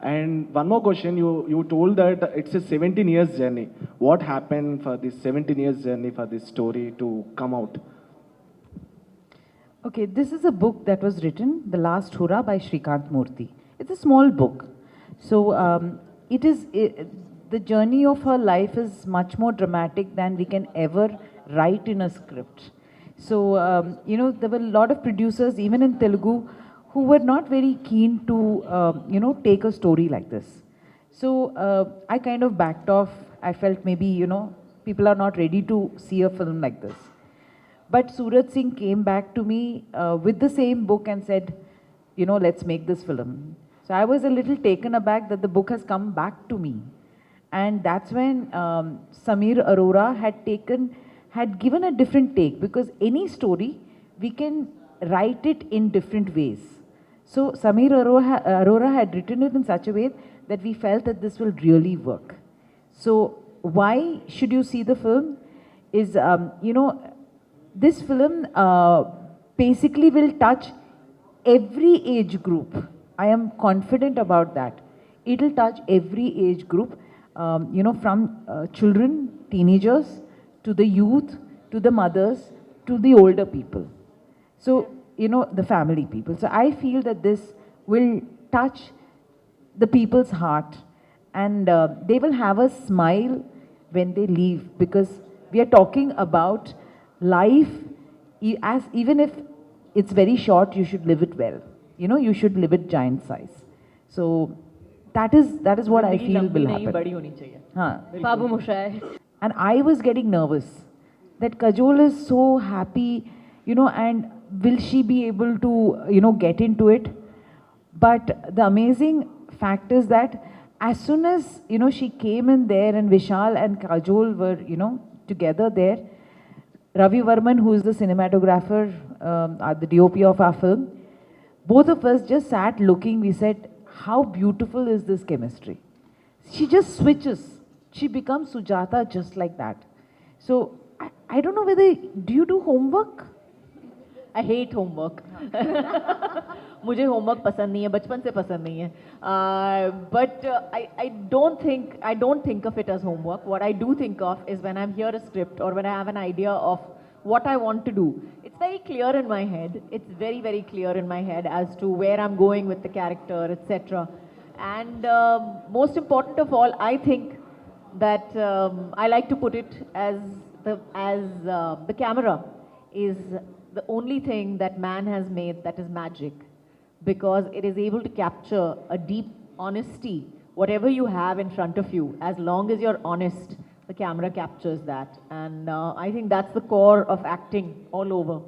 And one more question, you told that it's a 17 years journey. What happened for this 17 years journey for this story to come out? Okay, this is a book that was written, The Last Hurrah by Shrikant Murthy. It's a small book. So the journey of her life is much more dramatic than we can ever write in a script. So, there were a lot of producers, even in Telugu, who were not very keen to, take a story like this. So, I kind of backed off. I felt maybe, people are not ready to see a film like this. But Surat Singh came back to me with the same book and said, let's make this film. So I was a little taken aback that the book has come back to me. And that's when Samir Arora had given a different take, because any story, we can write it in different ways. So Samir Arora had written it in such a way that we felt that this will really work. So why should you see the film is, this film basically will touch every age group. I am confident about that. It will touch every age group, from children, teenagers, to the youth, to the mothers, to the older people. So, the family people. So I feel that this will touch the people's heart, and they will have a smile when they leave, because we are talking about life, even if it's very short, you should live it well. You should live it giant size. So that is what I feel will happen. Babu Mushai. And I was getting nervous that Kajol is so happy, and will she be able to, get into it? But the amazing fact is that as soon as, she came in there and Vishal and Kajol were, together there, Ravi Varman, who is the cinematographer, the DOP of our film, both of us just sat looking. We said, how beautiful is this chemistry? She just switches. She becomes Sujatha just like that. So I don't know whether, do you do homework? I hate homework. मुझे homework पसंद नहीं है, बचपन से पसंद नहीं है. But I don't think of it as homework. What I do think of is when I'm here a script or when I have an idea of what I want to do. It's very clear in my head. It's very, very clear in my head as to where I'm going with the character, etc. And most important of all, I think that I like to put it as the camera is the only thing that man has made that is magic, because it is able to capture a deep honesty. Whatever you have in front of you, as long as you're honest, the camera captures that. And I think that's the core of acting all over.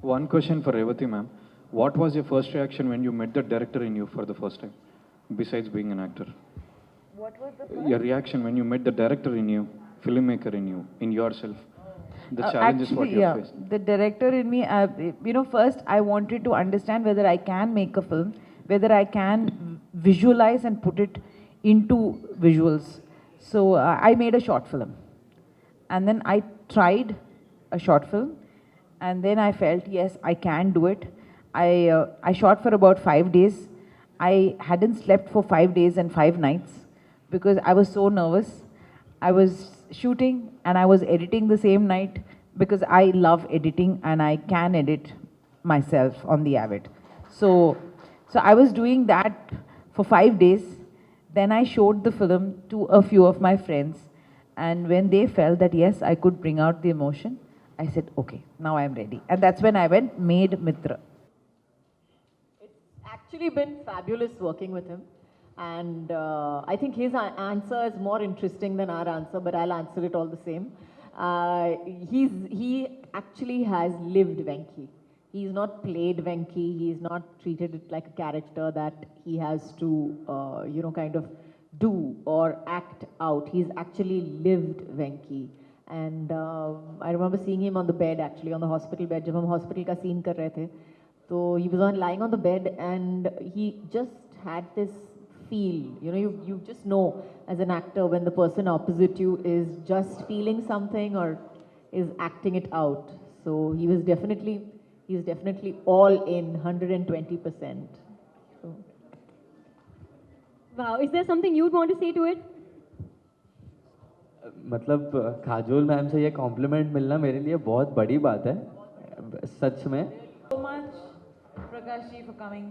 One question for Revathi ma'am. What was your first reaction when you met the director in you for the first time, besides being an actor? What was the first? Your reaction when you met the director in you, filmmaker in you, in yourself. The challenges what you faced. The director in me, first I wanted to understand whether I can make a film, whether I can visualize and put it into visuals. So I made a short film, and then I tried a short film, and then I felt, yes, I can do it. I shot for about 5 days. I hadn't slept for 5 days and 5 nights because I was so nervous. I was shooting and I was editing the same night because I love editing and I can edit myself on the Avid. So I was doing that for 5 days. Then I showed the film to a few of my friends, and when they felt that yes, I could bring out the emotion, I said, okay, now I'm ready. And that's when I made Mitra. It's actually been fabulous working with him. And I think his answer is more interesting than our answer, but I'll answer it all the same. He actually has lived Venky. He's not played Venky. He's not treated it like a character that he has to, kind of do or act out. He's actually lived Venky. And I remember seeing him on the bed, actually, on the hospital bed. जब हम hospital का scene कर रहे थे, तो he was lying on the bed, and he just had this feel. You just know as an actor when the person opposite you is just feeling something, or is acting it out. So he's definitely all in 120%. So. Wow, is there something you'd want to say to it? मतलब Kajol ma'am से ये complement मिलना मेरे लिए बहुत बड़ी बात है सच में. So much, Prakash ji, for coming.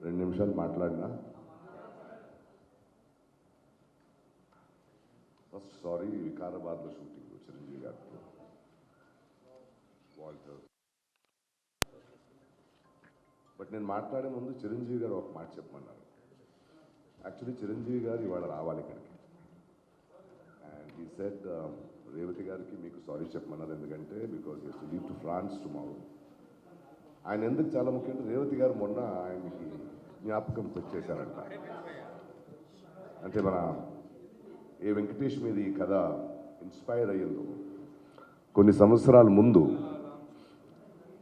రెండు నిమిషాలు మాట్లాడినా. ఫస్ట్ సారీ, వికారాబాద్లో షూటింగ్ చిరంజీవి గారితో వాల్టర్. బట్ నేను మాట్లాడే ముందు చిరంజీవి గారు ఒక మాట చెప్పమన్నారు. యాక్చువల్లీ చిరంజీవి గారు ఇవాళ రావాలి ఇక్కడికి. అండ్ హీ సెడ్ రేవతి గారికి మీకు సారీ చెప్పమన్నారు, ఎందుకంటే because he has to leave to France tomorrow. ఆయన ఎందుకు చాలా ముఖ్యం అంటే రేవతి గారు మొన్న ఆయనకి జ్ఞాపకం తెచ్చేశారంట. అంటే మన ఏ వెంకటేష్ మీద ఈ కథ ఇన్స్పైర్ అయ్యిందో కొన్ని సంవత్సరాల ముందు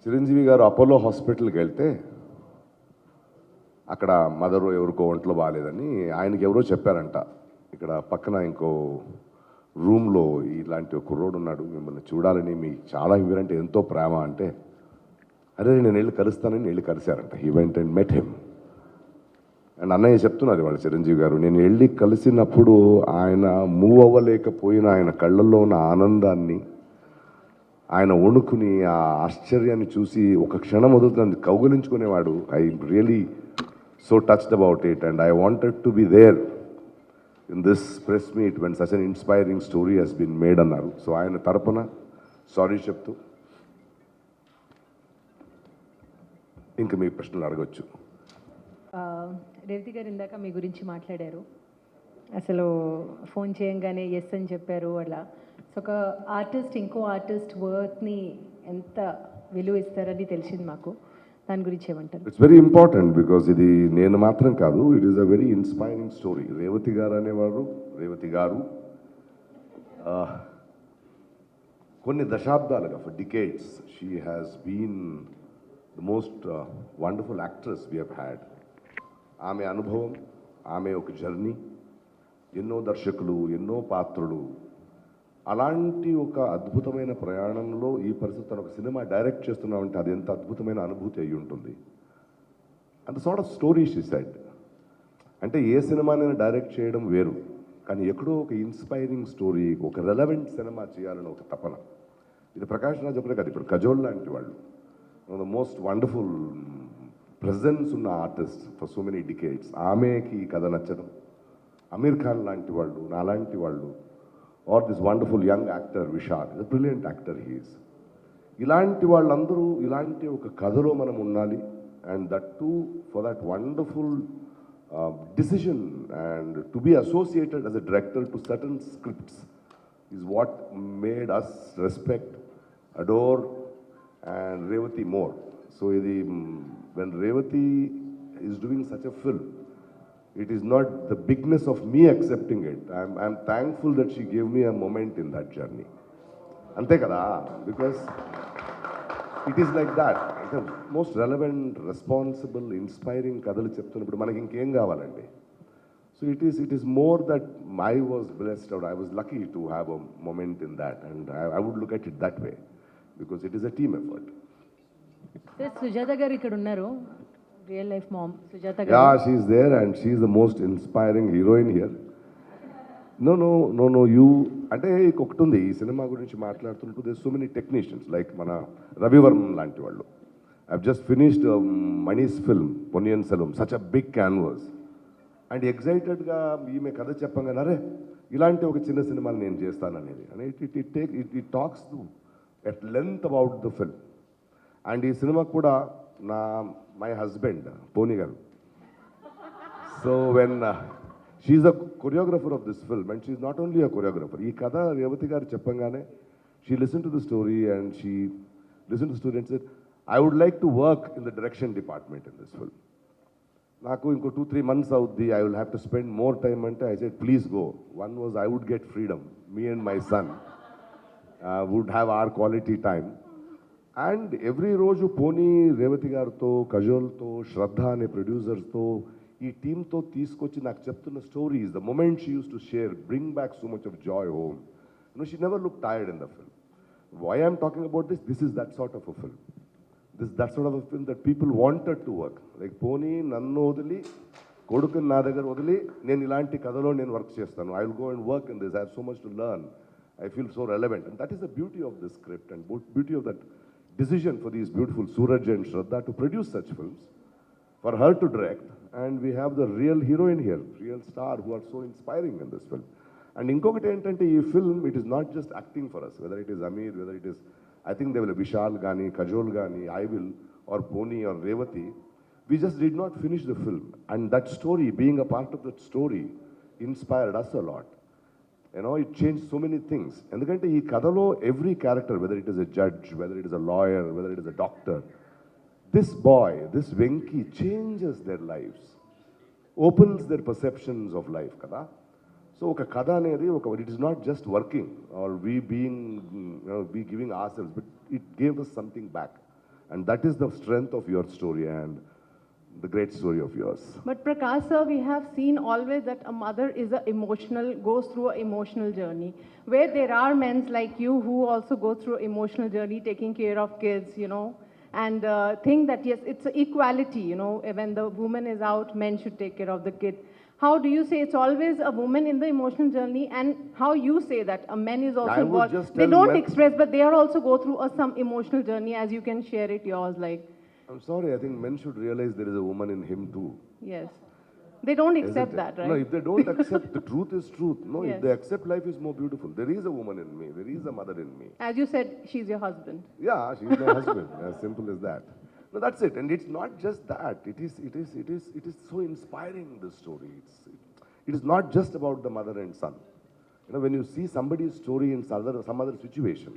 చిరంజీవి గారు అపోలో హాస్పిటల్కి వెళ్తే అక్కడ మదరు ఎవరికో ఒంట్లో బాగాలేదని ఆయనకి ఎవరో చెప్పారంట, ఇక్కడ పక్కన ఇంకో రూమ్లో ఇలాంటి ఒక కుర్రోడు ఉన్నాడు, మిమ్మల్ని చూడాలని, మీకు చాలా మీరంటే ఎంతో ప్రేమ అంటే, అరే నేను వెళ్ళి కలుస్తానని వెళ్ళి కలిశారంట. He went and met him. And అన్నయ్య చెప్తున్నారు వాళ్ళు చిరంజీవి గారు, నేను వెళ్ళి కలిసినప్పుడు ఆయన మూవ్ అవ్వలేకపోయిన ఆయన కళ్ళల్లో ఉన్న ఆనందాన్ని, ఆయన వణుకుని ఆ ఆశ్చర్యాన్ని చూసి ఒక క్షణం వదులుతుంది కౌగులించుకునేవాడు. I really so touched about it and I wanted to be there in this press meet when such an inspiring story he's been made అన్నారు. సో ఆయన తరపున సారీ చెప్తూ ఇంకా మీ ప్రశ్నలు అడగచ్చు. రేవతి గారు ఇందాక మీ గురించి మాట్లాడారు, అసలు ఫోన్ చేయంగానే ఎస్ అని చెప్పారు అలా. సో ఒక ఆర్టిస్ట్ ఇంకో ఆర్టిస్ట్ వర్త్ని ఎంత విలువ ఇస్తారని తెలిసింది మాకు, దాని గురించి ఏమంటారు? ఇట్స్ వెరీ ఇంపార్టెంట్ బికాజ్ ఇది నేను మాత్రం కాదు, it is a very inspiring story. Revathi garu అనేవారు, రేవతి గారు కొన్ని దశాబ్దాలుగా for decades she has been the most wonderful actress we have had. ఆమె అనుభవం, ఆమె ఒక జర్నీ, ఎన్నో దర్శకులు, ఎన్నో పాత్రలు, అలాంటి ఒక అద్భుతమైన ప్రయాణంలో ఈ పరిస్థితి తను ఒక సినిమా డైరెక్ట్ చేస్తున్నామంటే అది ఎంత అద్భుతమైన అనుభూతి అయి ఉంటుంది. అంత sort of story she said. అంటే ఏ సినిమానైనా డైరెక్ట్ చేయడం వేరు, కానీ ఎక్కడో ఒక ఇన్స్పైరింగ్ స్టోరీ, ఒక రెలవెంట్ సినిమా చేయాలని ఒక తపన. ఇది ప్రకాష్ రాజ్ ఒకరే కాదు, ఇప్పుడు కజోల్ లాంటి వాళ్ళు ద మోస్ట్ వండర్ఫుల్ ప్రెజెన్స్ ఉన్న artist for so many decades. ఆమెకి ఈ కథ నచ్చడం, అమీర్ ఖాన్ లాంటి వాళ్ళు, నాలాంటి వాళ్ళు, or this wonderful young actor Vishal, is brilliant actor he's. ఇలాంటి వాళ్ళందరూ ఇలాంటి ఒక కథలో మనం ఉండాలి. And that to for that wonderful decision and to be associated as a director to certain scripts is what made us respect, adore and Revathi more. So when Revathi is doing such a film, it is not the bigness of me accepting it. I'm thankful that she gave me a moment in that journey. Ante kada, because it is like that. The most relevant, responsible, inspiring kadalu cheptunnappudu manaki inkem kavalandi. So it is more that I was blessed or I was lucky to have a moment in that, and I would look at it that way. Because it is a team effort. Sujatha garu ikkada unnaru, real life mom Sujatha garu. Yeah, she is there and she is the most inspiring heroine here. No, you అంటే ఒకటి ఉంది ఈ cinema గురించి మాట్లాడుతున్నప్పుడు there's so many technicians like మన రవివర్మ లాంటి వాళ్ళు. I've just finished Mani's film Ponniyin Selvam, such a big canvas, and ఎగ్జైటెడ్గా ఈమె కథ చెప్పంగానే అరే ఇలాంటి ఒక చిన్న సినిమాని నేను చేస్తాననేది, and it talks to at length about the film. And ఈ సినిమా కూడా my husband Poni garu, so when she's a choreographer of this film, and she's not only a choreographer, ee kada Revathi garu cheppangane she listened to the story and she listened to the story and said, I would like to work in the direction department in this film. నాకు ఇంకో 2-3 months అవుద్ది, I will have to spend more time అంటే I said, please go. One was I would get freedom, me and my son would have our quality time. And every రోజు పోనీ రేవతి గారితో, కజోల్తో, శ్రద్ధ అనే ప్రొడ్యూసర్స్తో, ఈ టీంతో తీసుకొచ్చి నాకు చెప్తున్న stories, the moment she use to share bring back so much of Joy home. She never looked tired in the film. Why I'm talking about this? This is that sort of a film. That sort of a film that people wanted to work. Like పోనీ నన్ను వదిలి, కొడుకుని నా దగ్గర వదిలి, నేను ఇలాంటి కథలో నేను వర్క్ చేస్తాను. I will go and work in this. I have so much to learn. I feel so relevant. And that is the beauty of this script and beauty of that decision for these beautiful Suraj and Shraddha to produce such films, for her to direct. And we have the real heroine here, real star who are so inspiring in this film. And ఇంకొకటి ఏంటంటే ఈ film, it is not just acting for us, whether it is Amir, whether it is, I think there will be Vishal Gani, Kajol Gani, I will, or Poni or Revathi. We just did not finish the film. And that story, being a part of that story, inspired us a lot. It changed so many things. ఎందుకంటే ఈ కథలో every character, whether it is a judge, whether it is a lawyer, whether it is a doctor, this boy, this Venky changes their lives, opens their perceptions of life, kada. So ఒక కథ అనేది it is not just working or we being, we giving ourselves, but it gave us something back. And that is the strength of your story and the great story of yours. But Prakash sir, we have seen always that a mother goes through an emotional journey, where there are men like you who also go through emotional journey, taking care of kids, and think that yes, it's equality, when the woman is out, men should take care of the kid. How do you say it's always a woman in the emotional journey, and how you say that a man is also involved? They don't express, but they are also go through some emotional journey, as you can share it yours, like. I'm sorry, I think men should realize there is a woman in him too. Yes. They don't accept that, right? No, if they don't accept, the truth is truth. No, yes. If they accept, life is more beautiful. There is a woman in me. There is a mother in me. As you said, she's your husband. Yeah, she's my husband. As simple as that. No, that's it. And it's not just that. It is so inspiring, this story. It is not just about the mother and son. When you see somebody's story in some other situation,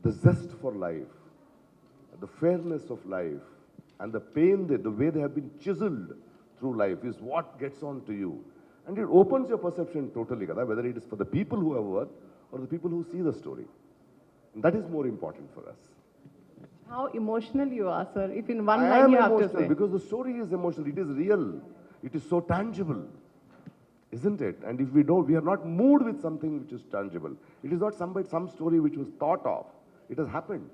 the zest for life, the fairness of life, and the pain, the way they have been chiseled through life is what gets on to you. And it opens your perception totally, whether it is for the people who have worked or the people who see the story. And that is more important for us. How emotional you are, sir. If in one line you have to say. Because the story is emotional. It is real. It is so tangible. Isn't it? And if we are not moved with something which is tangible. It is not some story which was thought of. It has happened.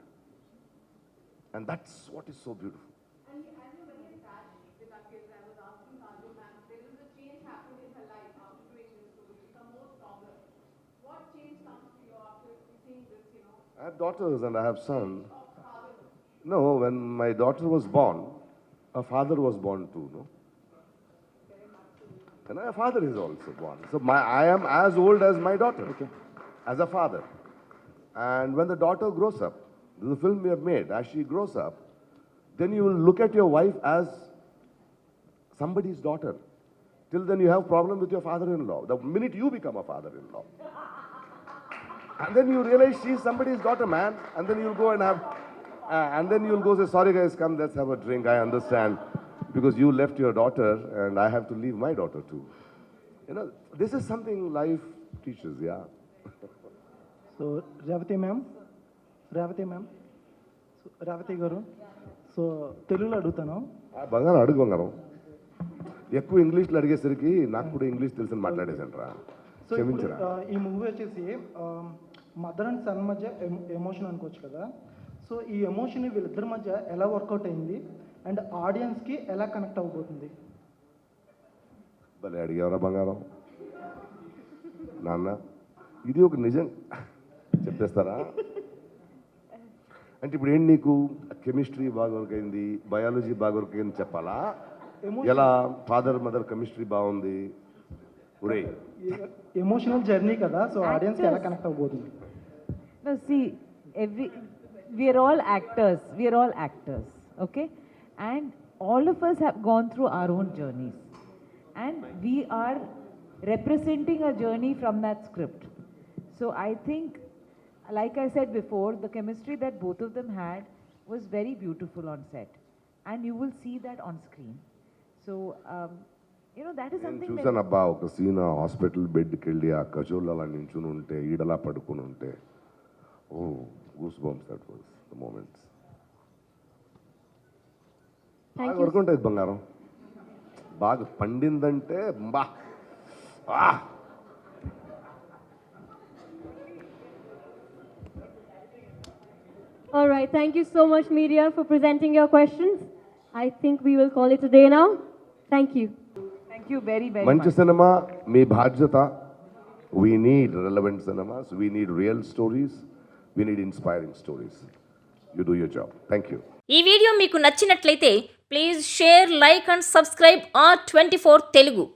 And that's what is so beautiful. And as you're very attached with our kids, I was asking Kajol ma'am, there is a change happened in her life after doing this story. She become more stronger. What change comes to you after seeing this, I have daughters and I have son. No, when my daughter was born, her father was born too, no? And my father is also born. So I am as old as my daughter, as a father. And when the daughter grows up, this is a film we have made, as she grows up, then you will look at your wife as somebody's daughter. Till then you have problem with your father-in-law. The minute you become a father-in-law. And then you realize she's somebody's daughter, man. And then you'll go and have, and then you'll go say, sorry guys, come, let's have a drink, I understand. Because you left your daughter and I have to leave my daughter too. This is something life teaches, yeah. So, Revathi ma'am, Revathi garu. So, Telugulo adugutanu. బంగారం అడుగు బంగారం. ఎక్కువ ఇంగ్లీష్లో అడిగేసరికి నాకు కూడా English తెలుసని మాట్లాడేసంట్రా. క్షమించరా. ఈ మూవీ వచ్చేసి మదర్ అండ్ సన్ మధ్య ఎమోషన్ అనుకోవచ్చు కదా. సో ఈ ఎమోషన్ వీళ్ళిద్దరి మధ్య ఎలా వర్కౌట్ అయింది అండ్ ఆడియన్స్కి ఎలా కనెక్ట్ అవ్వబోతుంది? భలే అడిగేవరా బంగారం. నాన్న ఇది ఒక నిజం చెప్పేస్తారా? అంటే ఇప్పుడు ఏంటి, నీకు కెమిస్ట్రీ బాగా వర్క్ అయింది, బయాలజీ బాగా వర్క్ అయింది చెప్పాలా? ఎలా ఫాదర్ మదర్ కెమిస్ట్రీ బాగుంది? ఒరే ఎమోషనల్ జర్నీ కదా, సో ఆడియన్స్కి ఎలా కనెక్ట్ అవ్వబోతుంది? No, see, we are all actors, okay? And all of us have gone through our own journeys. And we are representing a journey from that script. So I think, like I said before, the chemistry that both of them had was very beautiful on set. And you will see that on screen. So, that is నేను something చూసాను అబ్బా ఒక scene hospital బెడ్కి వెళ్ళి ఆ కజోల్ అలా నించుని ఉంటే ఈడలా పడుకుని ఉంటే oh goose bumps that was the moments వరకు ఉంటుంది బంగారం బాగా పండిందంటే బా All right, thank you so much, media, for presenting your questions. I think we will call it a day now. Thank you. Thank you very, very మంచి much. Cinema మీ బాధ్యత. We need relevant cinemas, we need real stories, we need inspiring stories. You do your job. Thank you. ఈ video మీకు నచ్చినట్లయితే please share, like and subscribe R24 Telugu.